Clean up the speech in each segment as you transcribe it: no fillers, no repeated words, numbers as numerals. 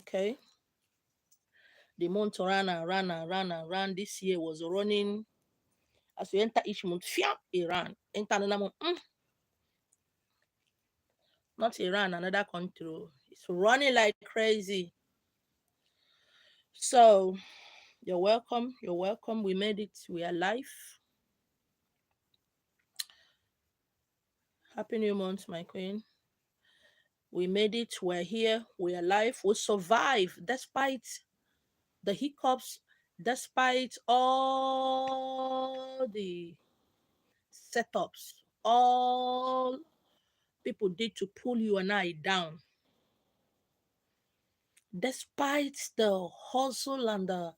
Okay. The month ran. This year was running. As we enter each month, Iran. Enter another month. Not Iran, another country. It's running like crazy. So you're welcome. You're welcome. We made it. We are alive. Happy new month, my queen. We made it. We're here. We're alive. We survive despite the hiccups, despite all the setups, all people did to pull you and I down. Despite the hustle and the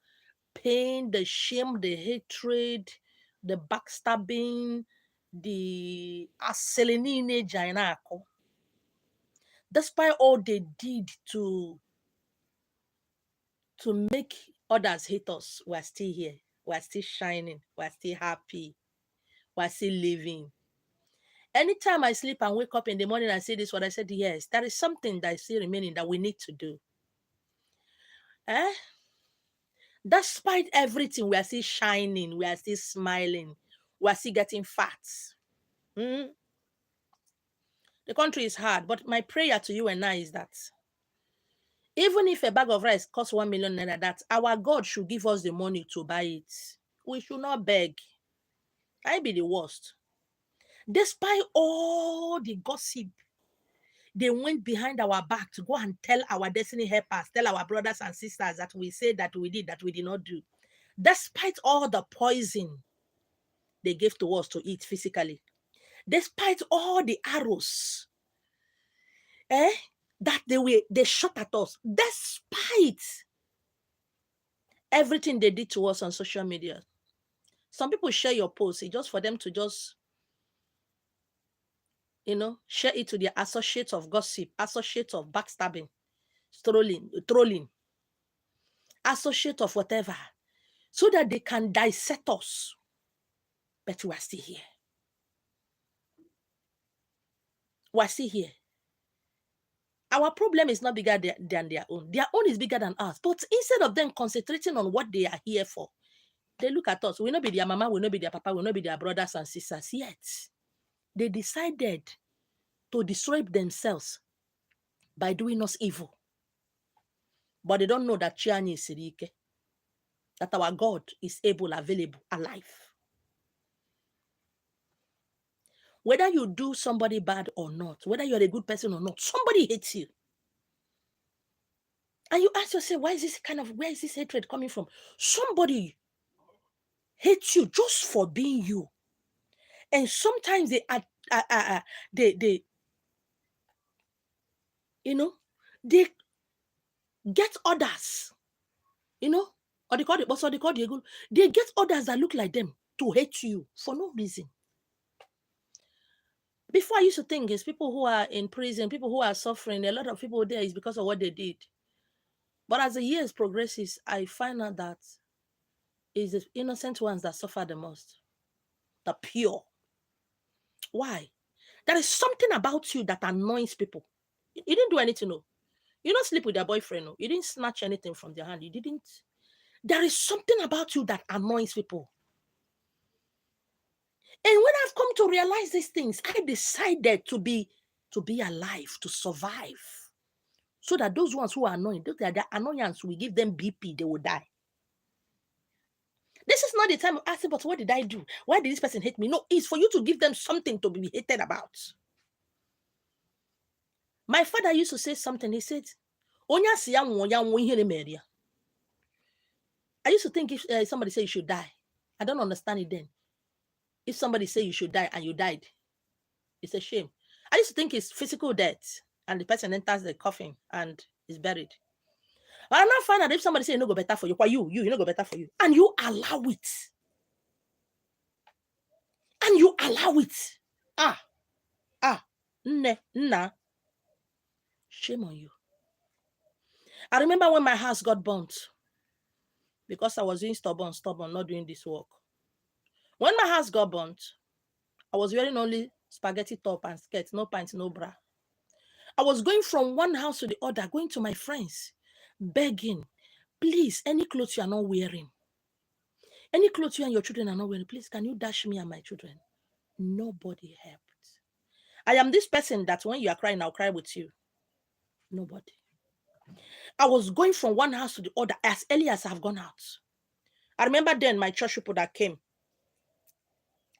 pain, the shame, the hatred, the backstabbing, the aselenine jainako. Despite all they did to make others hate us, we're still here. We're still shining. We're still happy. We're still living. Anytime I sleep and wake up in the morning, I say this, what I said, yes, there is something that is still remaining that we need to do. Eh? Despite everything, we are still shining. We are still smiling. We are still getting fat. The country is hard, but my prayer to you and I is that even if a bag of rice costs 1 million naira, that our God should give us the money to buy it. We should not beg. I be the worst. Despite all the gossip, they went behind our back to go and tell our destiny helpers, tell our brothers and sisters that we said that we did not do. Despite all the poison they gave to us to eat physically, despite all the arrows that they shot at us, despite everything they did to us on social media. Some people share your posts just for them to just, share it to their associates of gossip, associates of backstabbing, trolling, associate of whatever, so that they can dissect us. But we are still here. We are still here. Our problem is not bigger than their own. Their own is bigger than us. But instead of them concentrating on what they are here for, they look at us. We not be their mama, we not be their papa, we not be their brothers and sisters. Yet, they decided to destroy themselves by doing us evil. But they don't know that Chiani is Sirike, that our God is able, available, alive. Whether you do somebody bad or not, whether you're a good person or not, somebody hates you. And you ask yourself, where is this hatred coming from? Somebody hates you just for being you. And sometimes they get others, or they get others that look like them to hate you for no reason. Before, I used to think it's people who are in prison, people who are suffering, a lot of people there is because of what they did. But as the years progresses, I find out that it's the innocent ones that suffer the most, the pure. Why? There is something about you that annoys people. You didn't do anything, no. You don't sleep with your boyfriend, no. You didn't snatch anything from their hand. You didn't. There is something about you that annoys people. And when I've come to realize these things, I decided to be alive, to survive. So that those ones who are annoying, their annoyance will give them BP, they will die. This is not the time of asking, but what did I do? Why did this person hate me? No, it's for you to give them something to be hated about. My father used to say something. He said, I used to think if somebody say you should die, I don't understand it then. If somebody say you should die and you died, it's a shame. I used to think it's physical death and the person enters the coffin and is buried. But I now find out if somebody say no go better for you, why you no go better for you, and you allow it. And you allow it. Nah. Shame on you. I remember when my house got burnt because I was being stubborn, not doing this work. When my house got burnt, I was wearing only spaghetti top and skirt, no pants, no bra. I was going from one house to the other, going to my friends. begging, please, any clothes you are not wearing, any clothes you and your children are not wearing, please, can you dash me and my children? Nobody helped. I am this person that when you are crying, I'll cry with you. Nobody. I was going from one house to the other as early as I've gone out. I remember then my church people that came.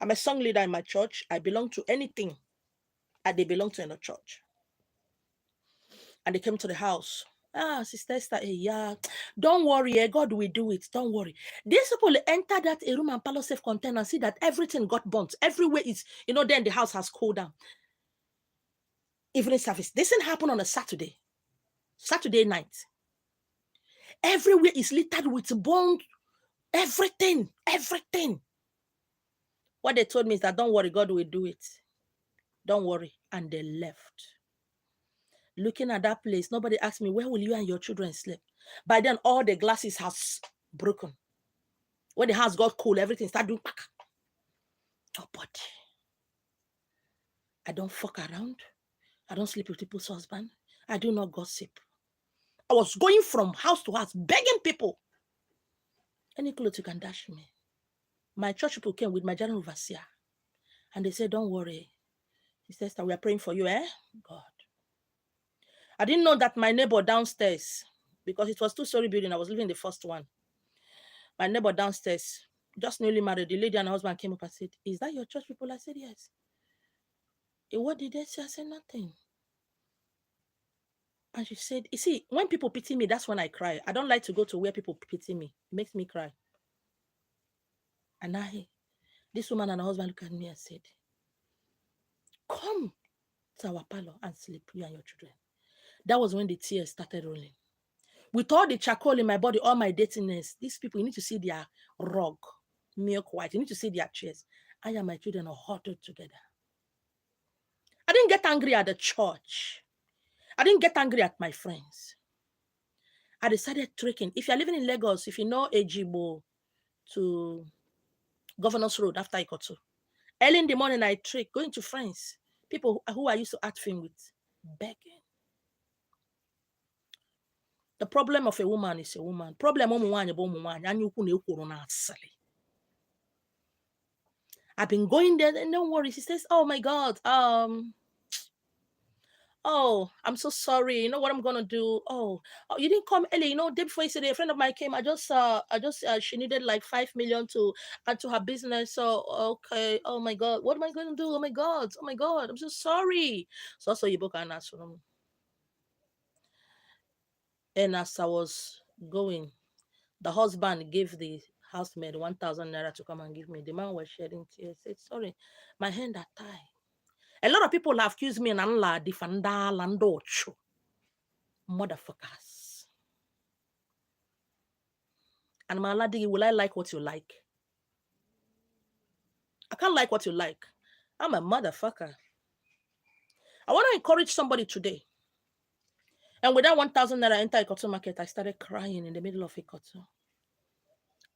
I'm a song leader in my church. I belong to anything, and they belong to another church. And they came to the house. Sister Esther, yeah, don't worry, God will do it. Don't worry. These people enter that a room and parlor safe container and see that everything got burnt. Everywhere is, then the house has cooled down. Evening service. This didn't happen on a Saturday night. Everywhere is littered with burnt, everything. What they told me is that don't worry, God will do it. Don't worry. And they left. Looking at that place, nobody asked me, where will you and your children sleep? By then, all the glasses has broken. When the house got cool, everything started doing back. Nobody. I don't fuck around. I don't sleep with people's husband. I do not gossip. I was going from house to house, begging people. Any clothes you can dash me. My church people came with my general overseer. And they said, don't worry. He says that we are praying for you, God. I didn't know that my neighbor downstairs, because it was 2-story building, I was living in the first one. My neighbor downstairs, just newly married, the lady and her husband came up and said, is that your church people? I said, yes. What did they say? I said, nothing. And she said, you see, when people pity me, that's when I cry. I don't like to go to where people pity me. It makes me cry. And this woman and her husband looked at me and said, come to our parlor and sleep, you and your children. That was when the tears started rolling. With all the charcoal in my body, all my dirtiness, these people, you need to see their rug, milk white. You need to see their chairs. I and my children are huddled together. I didn't get angry at the church. I didn't get angry at my friends. I decided trekking. If you're living in Lagos, if you know Ejibo to Governor's Road after Ikoto, early in the morning I trek, going to friends, people who I used to act film with, begging. The problem of a woman is a woman. Problem I've been going there, and don't worry. She says, oh my God, oh, I'm so sorry. You know what I'm gonna do? Oh, you didn't come early. Day before yesterday, a friend of mine came. She needed like 5 million to add to her business. So okay. Oh my God, what am I gonna do? Oh my God, I'm so sorry. So you book an answer. And as I was going, the husband gave the housemaid 1,000 naira to come and give me. The man was shedding tears. Said, sorry, my hand are tied. A lot of people have accused me and Allah defanda landocho. Motherfuckers. And my lady, will I like what you like? I can't like what you like. I'm a motherfucker. I want to encourage somebody today. And with that 1,000 naira enter Ikoto market, I started crying in the middle of Ikoto.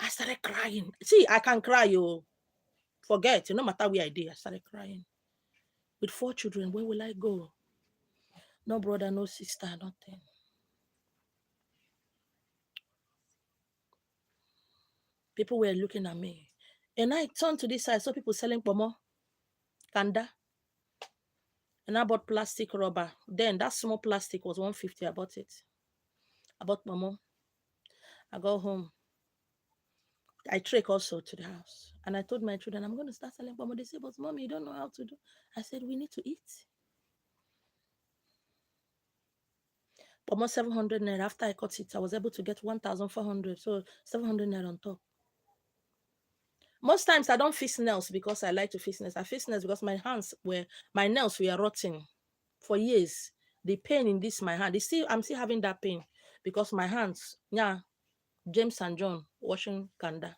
I started crying. See, I can cry, you forget, no matter where I did, I started crying. With 4 children, where will I go? No brother, no sister, nothing. People were looking at me. And I turned to this side, I saw people selling pomo, kanda. And I bought plastic rubber. Then that small plastic was 150. I bought it. I bought pomo. I go home. I trek also to the house. And I told my children, I'm going to start selling pomo. They said, but mommy, you don't know how to do. I said, we need to eat. Pomo 700 naira. After I cut it, I was able to get 1,400. So 700 naira on top. Most times I don't fix nails because I like to fix nails. I fix nails because my nails were rotting for years. The pain in my hand, I'm still having that pain because my hands, James and John washing kanda.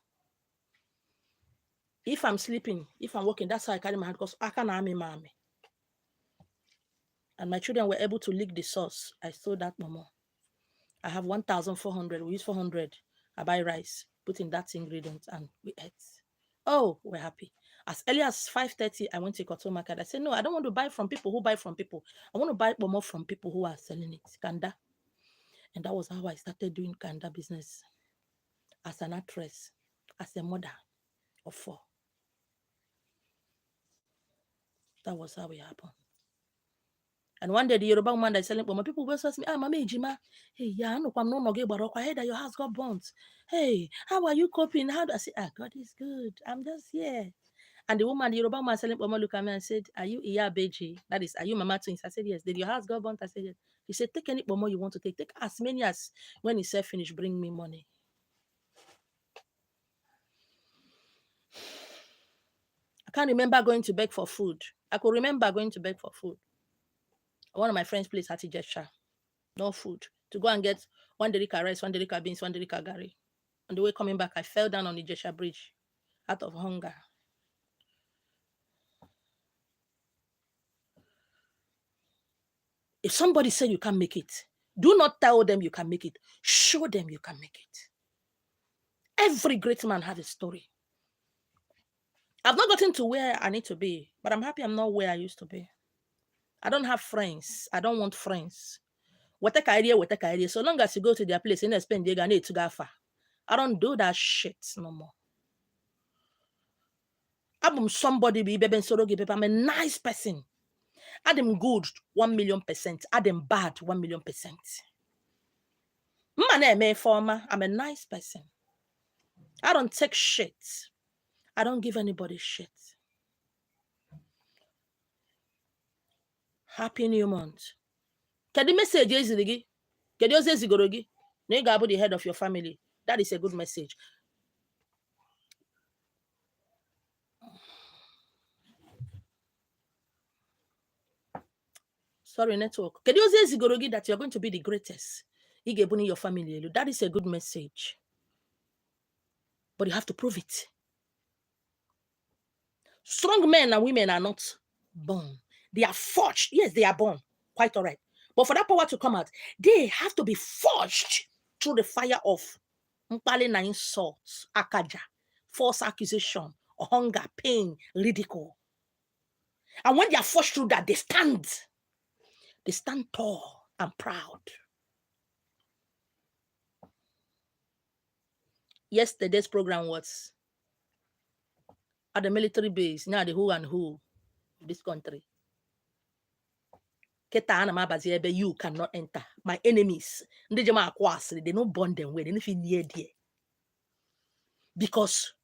If I'm sleeping, if I'm walking, that's how I carry my hand because I can't army mommy. And my children were able to lick the sauce. I sold that mama. I have 1,400. We use 400. I buy rice, put in that ingredient, and we ate. Oh, we're happy. As early as 5:30, I went to Ikoto market. I said, no, I don't want to buy from people who buy from people. I want to buy more from people who are selling it. Kanda. And that was how I started doing Kanda business as an actress, as a mother of 4. That was how it happened. And one day the Yoruba woman that is selling my people will ask me, Mama Ejima, hey, yeah, I know I'm no get but I heard that your house got burnt. Hey, how are you coping? How do I say, God is good. I'm just here. And the Yoruba woman selling Mama looked at me and said, are you Iya Beji? That is, are you Mama Twins? I said, yes. Did your house got burnt? I said, yes. He said, take any Mama you want to take. Take as many as when he said finish, bring me money. I can't remember going to beg for food. I could remember going to beg for food. One of my friends' place had Ijesha. No food. To go and get 1 derika rice, 1 derika beans, 1 derika gari. On the way coming back, I fell down on the Ijesha bridge out of hunger. If somebody said you can't make it, do not tell them you can make it. Show them you can make it. Every great man has a story. I've not gotten to where I need to be, but I'm happy I'm not where I used to be. I don't have friends. I don't want friends. Idea. So long as you go to their place and spend the need to go far. I don't do that shit no more. I'm somebody I'm a nice person. Adam good 1,000,000%. Adam bad 1,000,000%. I'm a nice person. I don't take shit. I don't give anybody shit. Happy New Month. Can the message is the Can you say Zigorogi? Nega the head of your family. That is a good message. Sorry, network. Can you say Zigorogi that you're going to be the greatest? Igebuni your family. That is a good message. But you have to prove it. Strong men and women are not born. They are forged. Yes, they are born. Quite all right. But for that power to come out, they have to be forged through the fire of mpale insults, akaja, false accusation, hunger, pain, ridicule. And when they are forged through that, they stand tall and proud. Yesterday's program was at the military base, now the who and who of this country. You cannot enter. My enemies, they don't bond them with anything near there. Because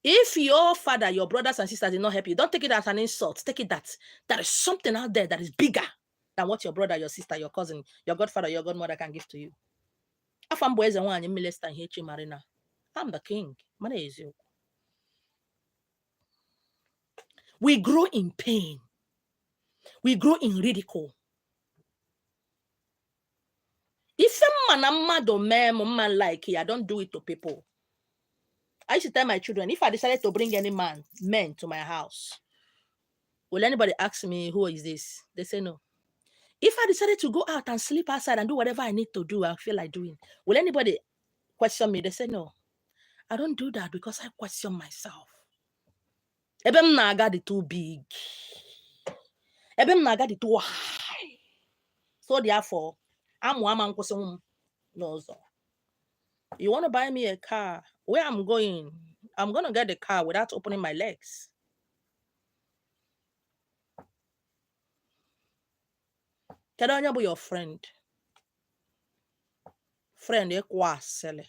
if your father, your brothers and sisters did not help you, don't take it as an insult. Take it that there is something out there that is bigger than what your brother, your sister, your cousin, your godfather, your godmother can give to you. I'm the king. We grow in pain. We grow in ridicule. If a man like I don't do it to people. I used to tell my children, if I decided to bring any men to my house, will anybody ask me, who is this? They say no. If I decided to go out and sleep outside and do whatever I need to do, I feel like doing, will anybody question me? They say no. I don't do that because I question myself. Ebem naga the too big. Ebem naga the too high. So therefore, I'm one man no. You want to buy me a car? Where I'm going, I'm going to get the car without opening my legs. Can I be your friend? Friend, you kwasele.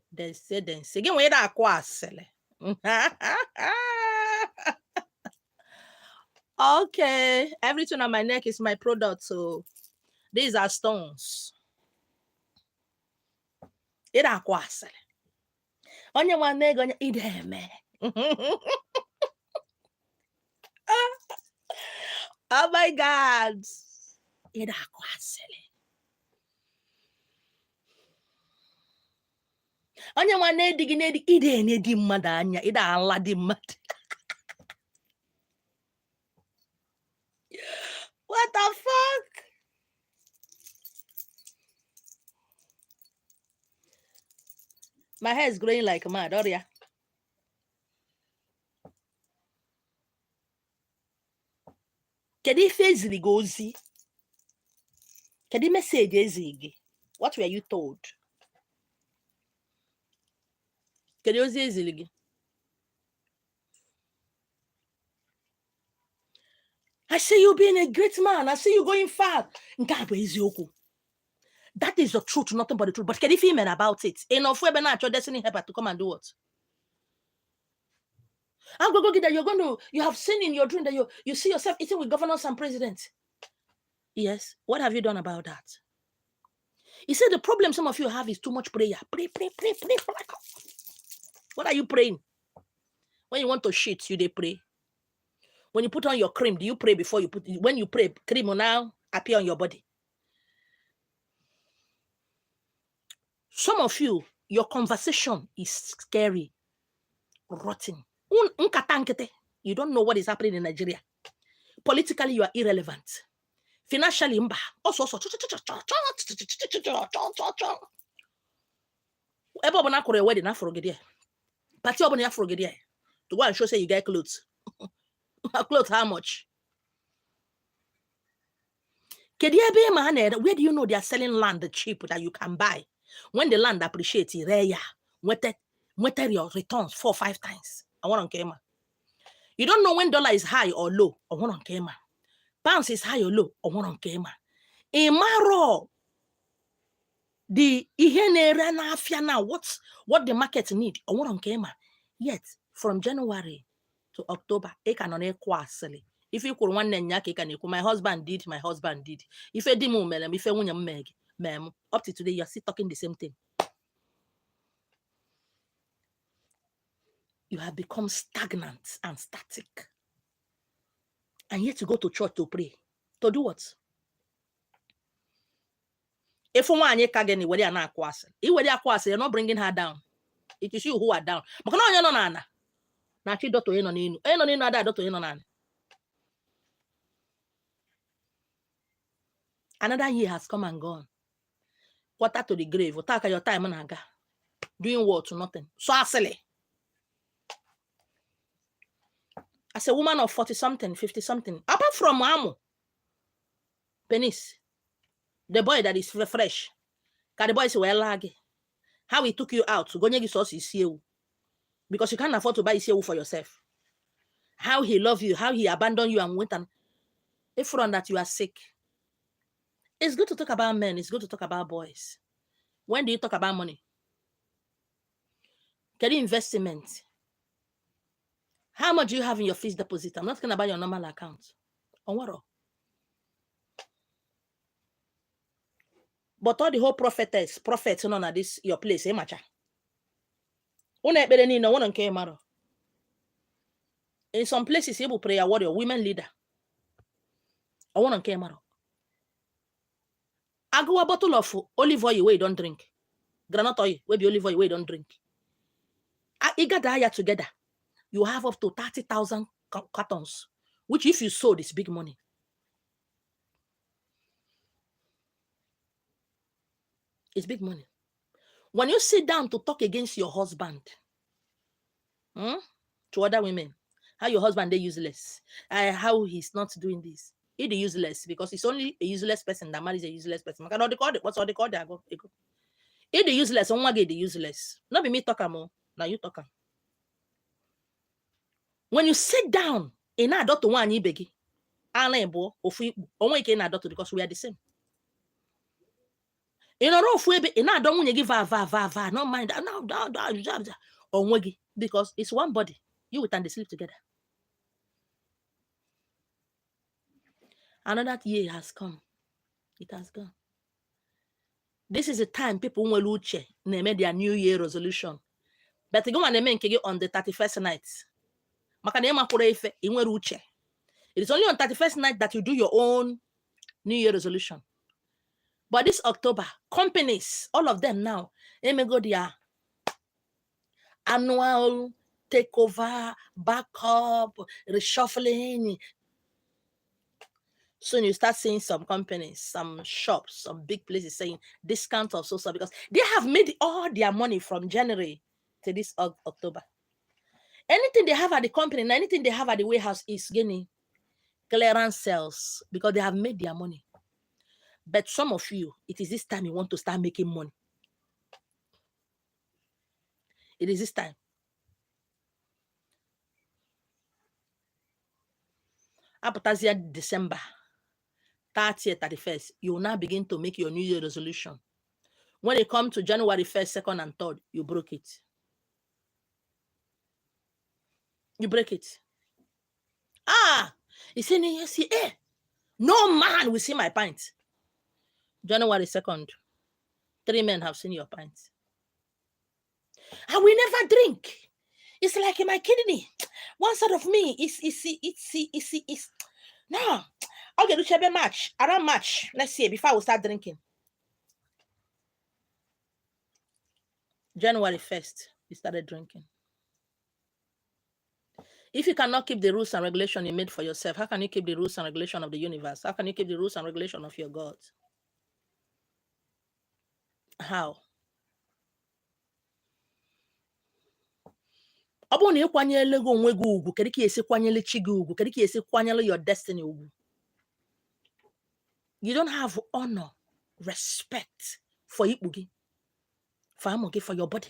Then say. Again, where that kwasele? Okay, everything on my neck is my product. So these are stones. It are kwasele. Onye one leg on your ideme. Oh my God. It are kwasele. Onye nwanne dị gị n'edi ide enye di mmadụ anya ide ala di mmadụ. What the fuck? My hair is growing like mad, Oria. Kedi physically gozi. Kedi message ezigi. What were you told? Kedi ozi ezigi. I see you being a great man. I see you going far. That is the truth, nothing but the truth. But can you feel about it? Enough where your destiny helper to come and do what? I'm going to get that you have seen in your dream that you see yourself eating with governors and presidents. Yes. What have you done about that? He said the problem some of you have is too much prayer. Pray. What are you praying? When you want to shit, you they pray. When you put on your cream, do you pray before you put? When you pray, cream will now appear on your body. Some of you, your conversation is scary, rotten. You don't know what is happening in Nigeria. Politically, you are irrelevant. Financially, also. Everyone a wedding Party to go and show say you get clothes. Clothes how much? Where do you know they are selling land cheap that you can buy? When the land appreciates, rare, your returns 4 or 5 times. I want on camera. You don't know when dollar is high or low. I want on camera. Pounds is high or low. I want on camera. Imaro. The now what the market need. I want on camera. Yet from January to October, if you could one my husband did. If I did ma'am, up to today, you're still talking the same thing. You have become stagnant and static. And yet you go to church to pray. To do what? If one kageni where they are not you're not bringing her down. It is you who are down. Another year has come and gone. Quarter to the grave. Your time doing what to nothing. So silly. As a woman of 40-something, 50-something, apart from Amo, Penis, the boy that is fresh, the boy is well laggy. How he took you out to go nyegi sauce is you because you can't afford to buy you for yourself. How he loved you, how he abandoned you and went and if from that you are sick. It's good to talk about men, it's good to talk about boys. When do you talk about money? Get investment. How much do you have in your fixed deposit? I'm not talking about your normal account. On what? But all the whole prophets on at this your place, macha. In some places, you prayer warrior, women leader. I want to care. I go a bottle of olive oil where you don't drink. Granite oil, where be olive oil where you don't drink. I got that together. You have up to 30,000 cartons, which if you sold is big money. It's big money. When you sit down to talk against your husband, to other women, how your husband they useless, how he's not doing this. He's useless because it's only a useless person that marries a useless person. What's all they call it? He's the useless, someone get the useless. Not be me talking more. Now you talking. When you sit down, in a dot to one you begi, because we are the same. In a rough way, in a don't give va, no mind. Because it's one body. You will and sleep together. Another year has come. It has gone. This is the time people will make their New Year resolution. But they go and make on the 31st night. It is only on 31st night that you do your own New Year resolution. But this October, companies, all of them now, they may go their annual takeover, backup, reshuffling. Soon you start seeing some companies, some shops, some big places saying discount of so because they have made all their money from January to this October. Anything they have at the company, anything they have at the warehouse is gaining clearance sales because they have made their money. But some of you, it is this time you want to start making money. It is this time. Apotazia December 30th, 31st, you will now begin to make your New Year resolution. When it comes to January 1st, 2nd, and 3rd, you broke it. You break it. You see, no man will see my pint. January 2nd, 3 men have seen your pint. And we never drink. It's like in my kidney. One side of me is no. Okay, do Chebe match. Around match. Let's see before we start drinking. January 1st, you started drinking. If you cannot keep the rules and regulations you made for yourself, how can you keep the rules and regulations of the universe? How can you keep the rules and regulations of your God? How? Your destiny. You don't have honor, respect for Ibugi, for your body.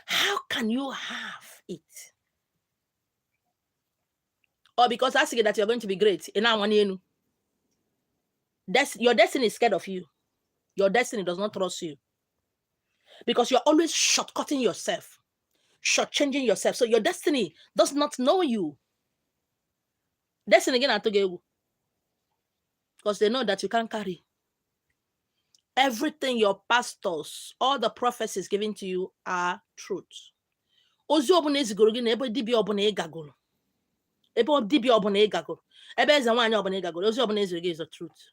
How can you have it? Or because I say that you're going to be great. Your destiny is scared of you. Your destiny does not trust you. Because you're always shortcutting yourself, shortchanging yourself. So your destiny does not know you. Destiny again, because they know that you can't carry. Everything your pastors, all the prophecies given to you are truth. Ozi obuna ezigoro gị na ebe dibịa ọbụla ị gagoro. Ebe dibịa ọbụla ị gagoro. Ebe eze nwaanyị ọbụla ị gagoro. Ozi ọbụla ezigoro gị is the truth.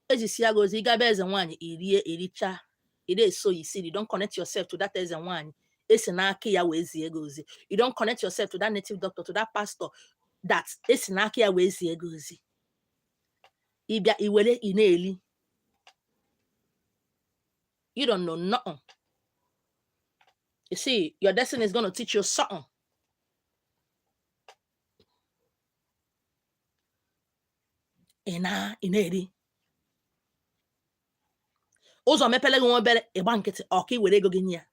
Eji si ya gozi ịga ebe eze nwaanyị irie ericha ire eso isi. You don't connect yourself to that eze nwaanyị. Esi n'aka ya wee zie gozi. You don't connect yourself to that native doctor, to that pastor that esi n'aka ya wee zie gozi. Ịbịa iwere ị na-eli. You don't know nothing. You see, your destiny is going to teach you something. Ina-eri. Ụzọ mepele gị nwa obere ịgba nkịtị ọka iwere ego gị nye ya.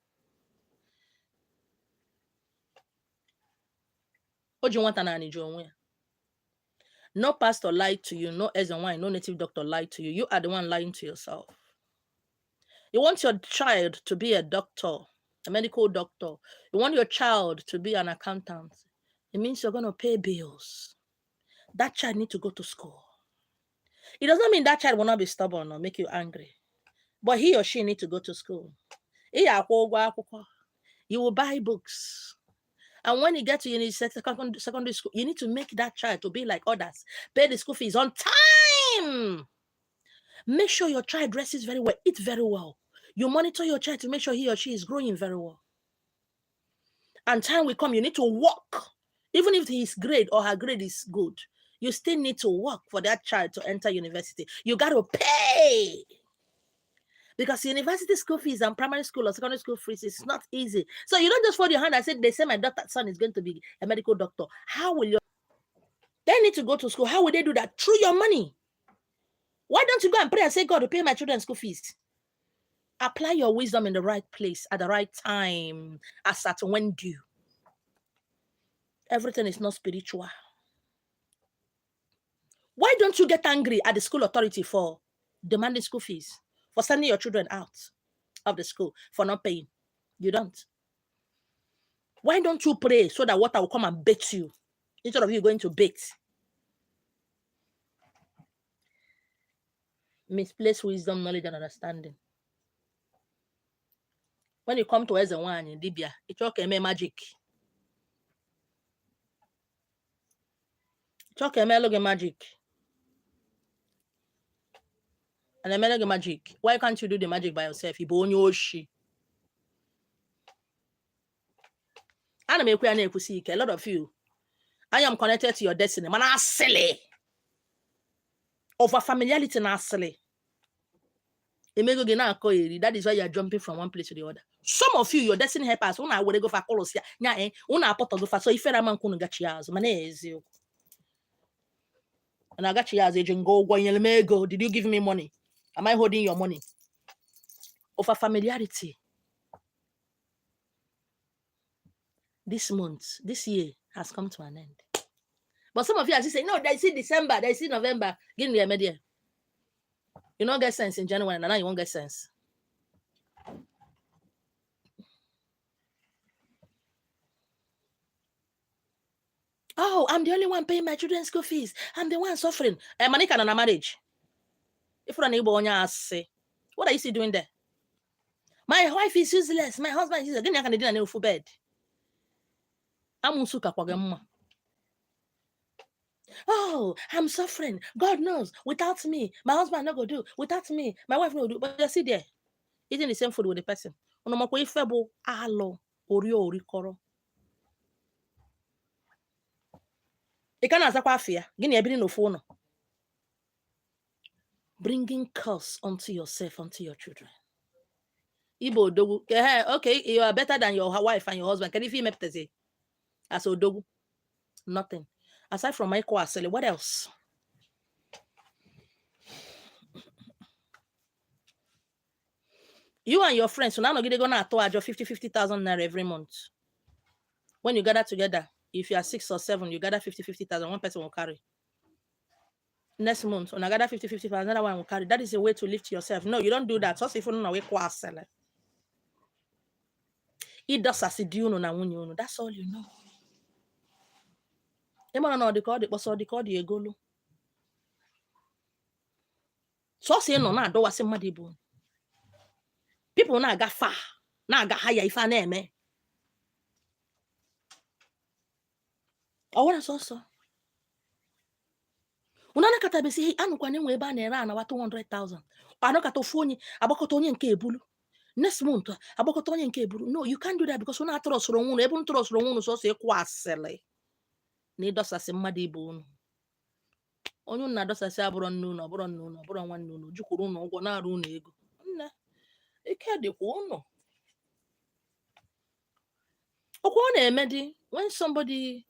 O ji nwata naanị ji onwe ya. No pastor lied to you, no eze nwaanyị, no native doctor lied to you. You are the one lying to yourself. You want your child to be a doctor, a medical doctor. You want your child to be an accountant. It means you're going to pay bills. That child needs to go to school. It does not mean that child will not be stubborn or make you angry. But he or she needs to go to school. You will buy books. And when you get to secondary school, you need to make that child to be like others. Pay the school fees on time. Make sure your child dresses very well, eat very well. You monitor your child to make sure he or she is growing very well. And time will come, you need to work. Even if his grade or her grade is good, you still need to work for that child to enter university. You got to pay. Because university school fees and primary school or secondary school fees is not easy. So you don't just fold your hand and say, they say my son is going to be a medical doctor. How will you? They need to go to school. How will they do that? Through your money. Why don't you go and pray and say, God, to pay my children's school fees? Apply your wisdom in the right place at the right time, as at when due. Everything is not spiritual. Why don't you get angry at the school authority for demanding school fees, for sending your children out of the school, for not paying? You don't. Why don't you pray so that water will come and bait you instead of you going to bait? Misplaced wisdom, knowledge, and understanding. When you come to Ezewan in Libya, it's okay, magic. It's okay, magic. And the magic. Why can't you do the magic by yourself? A lot of you, I am connected to your destiny. Man, I'm silly. Over familiarity, na silly. That is why you are jumping from one place to the other. Some of you, your destiny helpers, una will go for colosia. Una apoto go for so if a man couldn't get yours. And I got you as agent go, did you give me money? Am I holding your money? Of a familiarity. This month, this year has come to an end. But some of you are just saying, no, they see December, they see November. Give me a media. You don't get sense in January, and now you won't get sense. Oh, I'm the only one paying my children's school fees. I'm the one suffering. Manika na marriage. If you're unable on say, what are you still doing there? My wife is useless. My husband is useless. Again, I can do full bed. I'm unsuka kwa gemma. Oh, I'm suffering. God knows. Without me, my husband not go do. Without me, my wife no go do. But you see there, eating the same food with the person. Onomako ifebo alo ori koro. You can't answer afia. Gini ebini no phone. Bringing curse onto yourself, onto your children. Ibo dogu. Okay, you are better than your wife and your husband. Can you feel me? As odogu, nothing. Aside from my asele, what else? You and your friends, so now you're gonna attach your 50,000 naira every month. When you gather together, if you are 6 or 7, you gather 50,000. One person will carry. Next month, when I gather 50,000, another one will carry. That is a way to lift yourself. No, you don't do that. So if you don't know asele. It does as it you know. That's all you know. The egolo. So say no na do wase mmadụ bụ. People na-aga far, na-aga higher ife a na-eme. Ọ wara sọsọ. Una nakata be say anụkwa na enwe ebe a na-ere anawa 200,000. Anọkata ofu onye agbakọta onye nke ebulu. Next month agbakọta onye nke ebulu. No, you can't do that because una trọsụrụ onwe unu. Ebe unu trọsụrụ onwe unu sọsọ ịkwụ asịlị. Na ịdọsasị mmadụ ibe unu. Onye unu na-adọsasị abụrọ nne unu, ọbụrọ nne unu, ọbụrọ nwanne unu, jukwuru unu ụgwọ na-arụ unu ego. Nne, ike dịkwa unu. Okwu ọ na-eme dị when somebody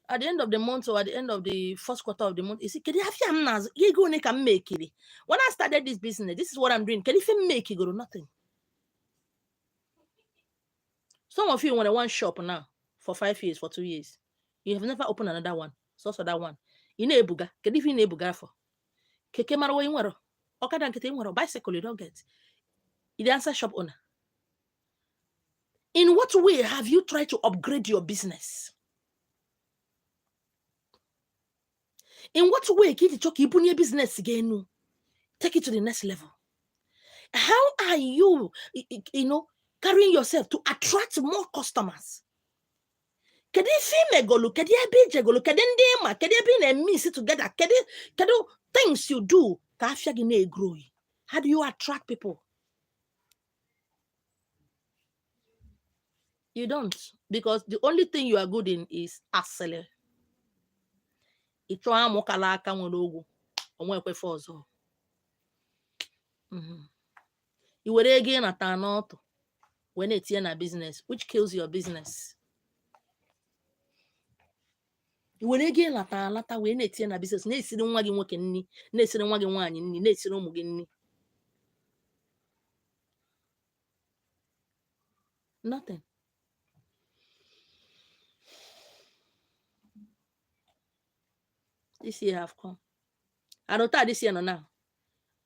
at the end of the month or at the end of the first quarter of the month, you see, when I started this business, this is what I'm doing. Can you make it go to nothing? Some of you want a one shop now for 5 years, for 2 years. You have never opened another one. So that one. You know Ebuga. Can you Ebuga for? Keke marawa you waro. Okada nkete you waro. Bicycle you don't get. You the answer shop owner. In what way have you tried to upgrade your business? In what way can you talk your business again? Take it to the next level. How are you, carrying yourself to attract more customers? Can you feel me go look? Can you be go look? Can you be and me sit together? Can you things you do? How do you attract people? You don't, because the only thing you are good in is accelerate. Ịchọ amụkala aka nwere ogwu onwe ekwefe ọzọ. I were ego ịnata n'ọtụ wee na-etinye na business, which kills your business. I were ego ịnata alata wee na-etinye na business, na-esiri nwa gị nwoke nni, na-esiri nwa gị nwaanyị nni, na-esiri ụmụ gị nni. Nothing. This year have come. I don't think this year no now.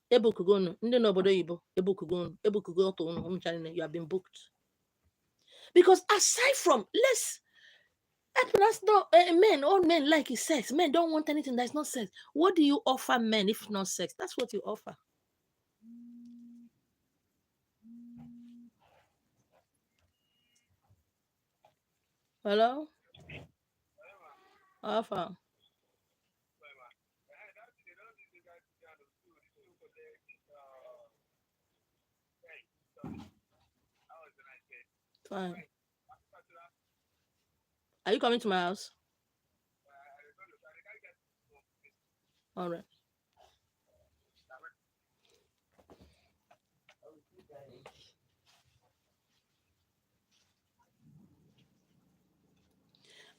Ebukugonu, ndị n'obodo Igbo, ebukugo otu unu, you have been booked. Because aside from, all men like is sex. Men don't want anything that's not sex. What do you offer men if not sex? That's what you offer. Hello? Offer. Fine. Are you coming to my house? All right.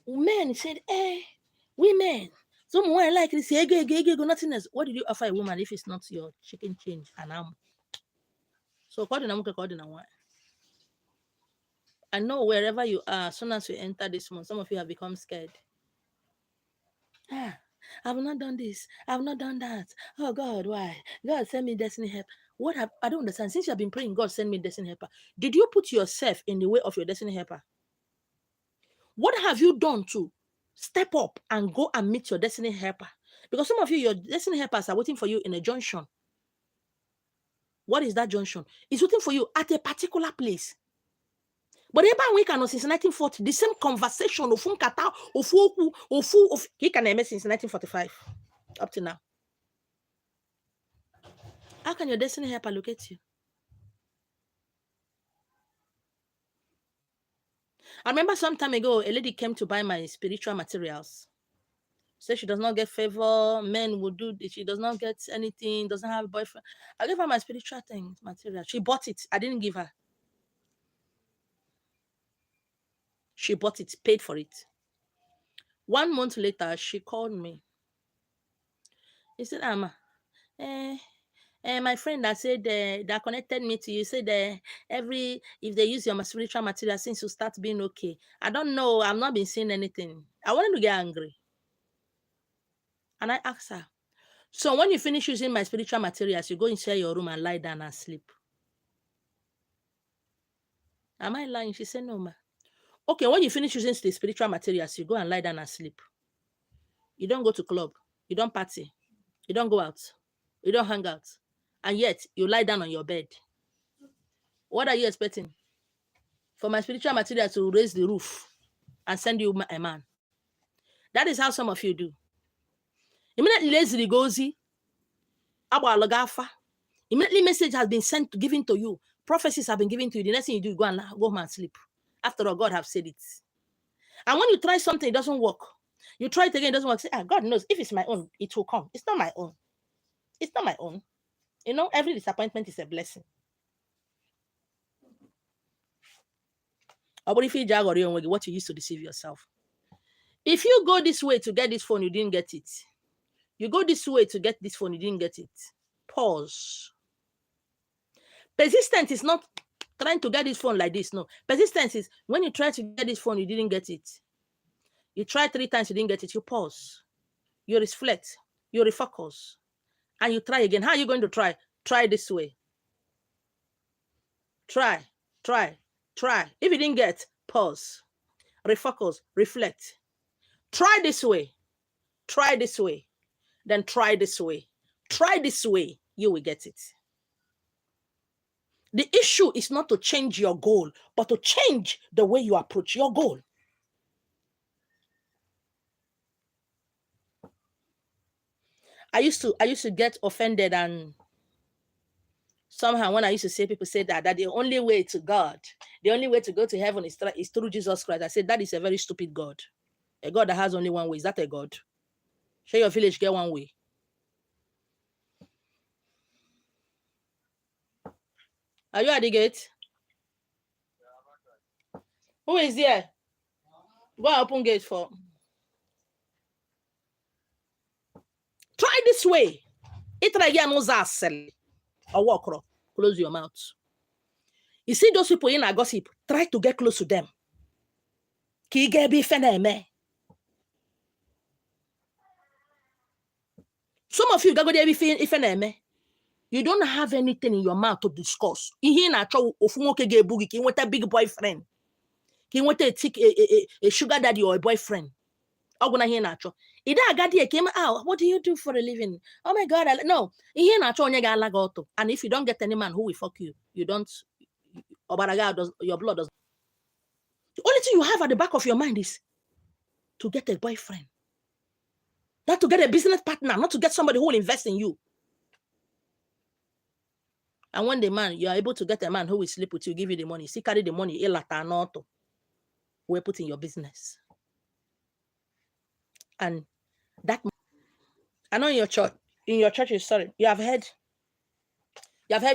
Men said, women, Someone like this, go, nothing else. What did you offer a woman if it's not your chicken change and So I know wherever you are, as soon as you enter this month, some of you have become scared. I've not done this. I've not done that. Oh God, why? God send me destiny help. I don't understand. Since you have been praying, God send me destiny helper. Did you put yourself in the way of your destiny helper? What have you done to step up and go and meet your destiny helper? Because some of you, your destiny helpers are waiting for you in a junction. What is that junction? It's waiting for you at a particular place. But we can since 1940, the same conversation of he can since 1945 up to now. How can your destiny helper locate you? I remember some time ago, a lady came to buy my spiritual materials. Said she does not get favor, men will do this, she does not get anything, doesn't have a boyfriend. I gave her my spiritual things, material. She bought it. I didn't give her. She bought it, paid for it. 1 month later, she called me. He said, Amma, my friend that said that connected me to you said if they use your spiritual material since you start being okay. I don't know. I've not been seeing anything. I wanted to get angry. And I asked her, so when you finish using my spiritual materials, you go inside your room and lie down and sleep. Am I lying? She said, no, ma. Okay, when you finish using the spiritual materials, you go and lie down and sleep. You don't go to club. You don't party. You don't go out. You don't hang out. And yet, you lie down on your bed. What are you expecting? For my spiritual material to raise the roof and send you a man. That is how some of you do. Immediately, lazy gozy. Immediately, message has been sent, given to you. Prophecies have been given to you. The next thing you do, you go home and sleep. After all, God have said it. And when you try something, it doesn't work. You try it again, it doesn't work. Say, God knows, if it's my own, it will come. It's not my own. It's not my own. You know, every disappointment is a blessing. Or if you jag or what you used to deceive yourself. If you go this way to get this phone, you didn't get it. You go this way to get this phone, you didn't get it. Pause. Persistence is not trying to get this phone like this. No. Persistence is when you try to get this phone, you didn't get it. You try 3 times, you didn't get it. You pause. You reflect. You refocus. And you try again. How are you going to try? Try this way. Try. If you didn't get, pause. Refocus. Reflect. Try this way. Try this way. Then try this way. Try this way. You will get it. The issue is not to change your goal, but to change the way you approach your goal. I used to get offended, and somehow when I used to say, people say that the only way to God, the only way to go to heaven is through Jesus Christ. I said, that is a very stupid God. A God that has only one way. Is that a God? Share your village, get one way. Are you at the gate? Who is there? Go and open gate for. Try this way. Or walk. Close your mouth. You see those people in a gossip, try to get close to them. Some of you, you don't have anything in your mouth to discuss. You want a big boyfriend. You want a sugar daddy or a boyfriend. What do you do for a living? Oh my God, no. And if you don't get any man who will fuck you, you don't, your blood does. The only thing you have at the back of your mind is to get a boyfriend. Not to get a business partner, not to get somebody who will invest in you. And when the man, you are able to get a man who will sleep with you, give you the money, see, carry the money, we put in your business. And that, I know in your church, sorry, you have heard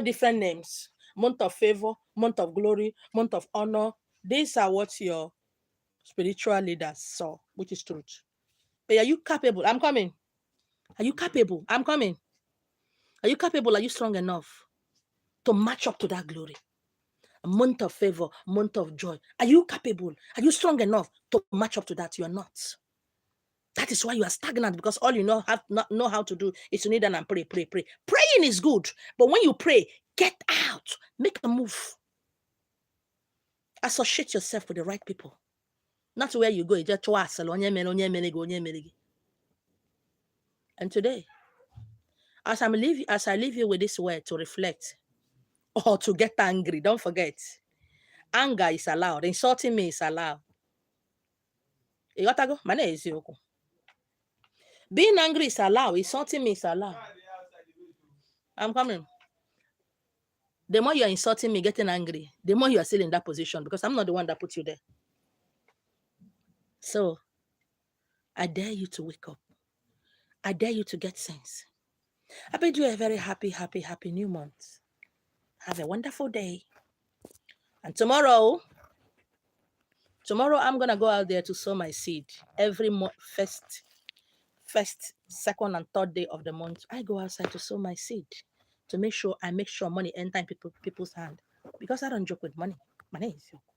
different names. Month of favor, month of glory, month of honor. These are what your spiritual leaders saw, which is truth. Hey, are you capable? I'm coming. Are you capable? I'm coming. Are you capable? Are you strong enough to match up to that glory? A month of favor, month of joy. Are you capable? Are you strong enough to match up to that? You are not. That is why you are stagnant, because all you know how to do is to kneel down and pray, pray, pray. Praying is good, but when you pray, get out, make a move. Associate yourself with the right people. Not where you go, you just and today, as I leave you with this word to reflect or to get angry, don't forget, anger is allowed. Insulting me is allowed. You got to go? My name is Yoko. Being angry is allowed. Insulting me is allowed. I'm coming. The more you're insulting me, getting angry, the more you are still in that position, because I'm not the one that put you there. So I dare you to wake up. I dare you to get sense. I bid you a very happy new month. Have a wonderful day. And tomorrow I'm going to go out there to sow my seed. Every first, second, and third day of the month, I go outside to sow my seed, to make sure money enter in people's hand, because I don't joke with money. My name is Yoko.